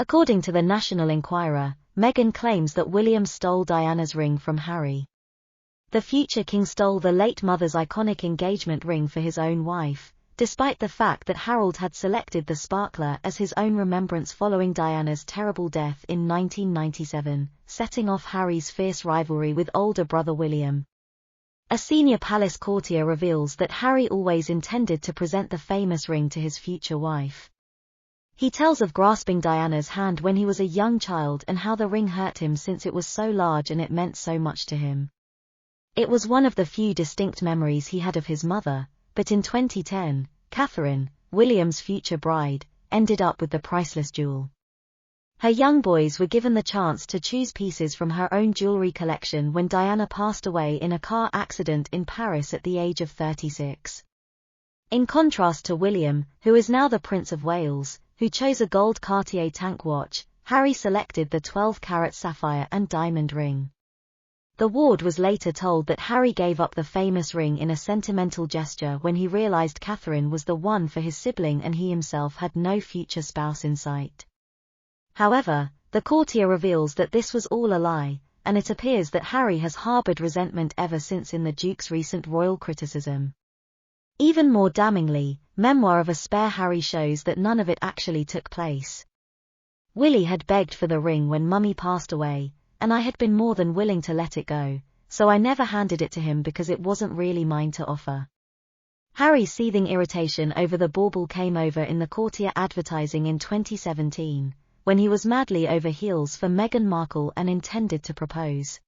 According to the National Enquirer, Meghan claims that William stole Diana's ring from Harry. The future king stole the late mother's iconic engagement ring for his own wife, despite the fact that Harold had selected the sparkler as his own remembrance following Diana's terrible death in 1997, setting off Harry's fierce rivalry with older brother William. A senior palace courtier reveals that Harry always intended to present the famous ring to his future wife. He tells of grasping Diana's hand when he was a young child and how the ring hurt him since it was so large and it meant so much to him. It was one of the few distinct memories he had of his mother, but in 2010, Catherine, William's future bride, ended up with the priceless jewel. Her young boys were given the chance to choose pieces from her own jewelry collection when Diana passed away in a car accident in Paris at the age of 36. In contrast to William, who is now the Prince of Wales, who chose a gold Cartier tank watch, Harry selected the 12-carat sapphire and diamond ring. The ward was later told that Harry gave up the famous ring in a sentimental gesture when he realized Catherine was the one for his sibling and he himself had no future spouse in sight. However, the courtier reveals that this was all a lie, and it appears that Harry has harbored resentment ever since in the Duke's recent royal criticism. Even more damningly, Memoir of a Spare Harry shows that none of it actually took place. Willie had begged for the ring when Mummy passed away, and I had been more than willing to let it go, so I never handed it to him because it wasn't really mine to offer. Harry's seething irritation over the bauble came over in the courtier advertising in 2017, when he was madly over heels for Meghan Markle and intended to propose.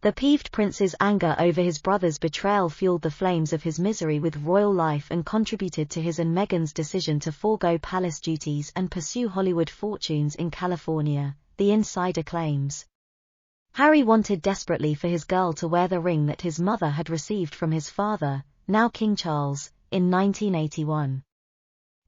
The peeved prince's anger over his brother's betrayal fueled the flames of his misery with royal life and contributed to his and Meghan's decision to forego palace duties and pursue Hollywood fortunes in California, the insider claims. Harry wanted desperately for his girl to wear the ring that his mother had received from his father, now King Charles, in 1981.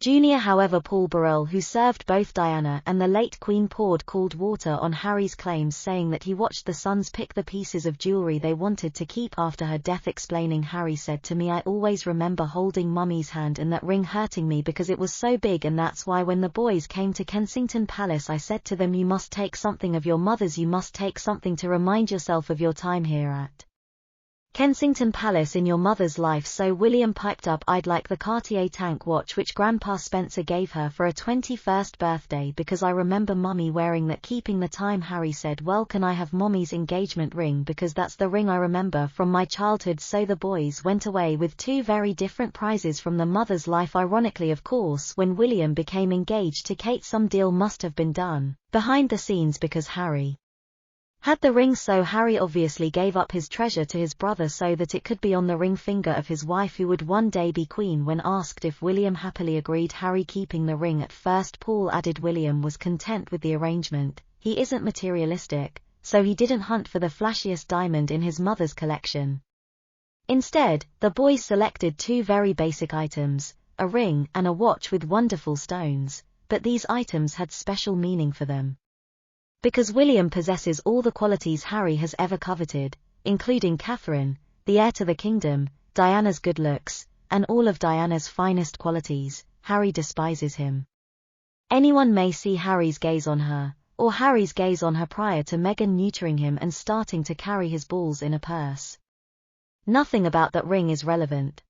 Jr. However, Paul Burrell, who served both Diana and the late Queen, poured cold water on Harry's claims, saying that he watched the sons pick the pieces of jewelry they wanted to keep after her death, explaining, "Harry said to me, I always remember holding Mummy's hand and that ring hurting me because it was so big, and that's why when the boys came to Kensington Palace I said to them, you must take something of your mother's, you must take something to remind yourself of your time here at Kensington Palace in your mother's life." So William piped up, "I'd like the Cartier tank watch which Grandpa Spencer gave her for her 21st birthday because I remember Mummy wearing that, keeping the time." Harry said, "Well, can I have Mommy's engagement ring because that's the ring I remember from my childhood." So the boys went away with two very different prizes from the mother's life. Ironically, of course, when William became engaged to Kate, some deal must have been done behind the scenes because Harry had the ring, so Harry obviously gave up his treasure to his brother so that it could be on the ring finger of his wife, who would one day be queen. When asked if William happily agreed Harry keeping the ring at first, Paul added William was content with the arrangement. He isn't materialistic, so he didn't hunt for the flashiest diamond in his mother's collection. Instead, the boys selected two very basic items, a ring and a watch with wonderful stones, but these items had special meaning for them. Because William possesses all the qualities Harry has ever coveted, including Catherine, the heir to the kingdom, Diana's good looks, and all of Diana's finest qualities, Harry despises him. Anyone may see Harry's gaze on her, or Harry's gaze on her prior to Meghan neutering him and starting to carry his balls in a purse. Nothing about that ring is relevant.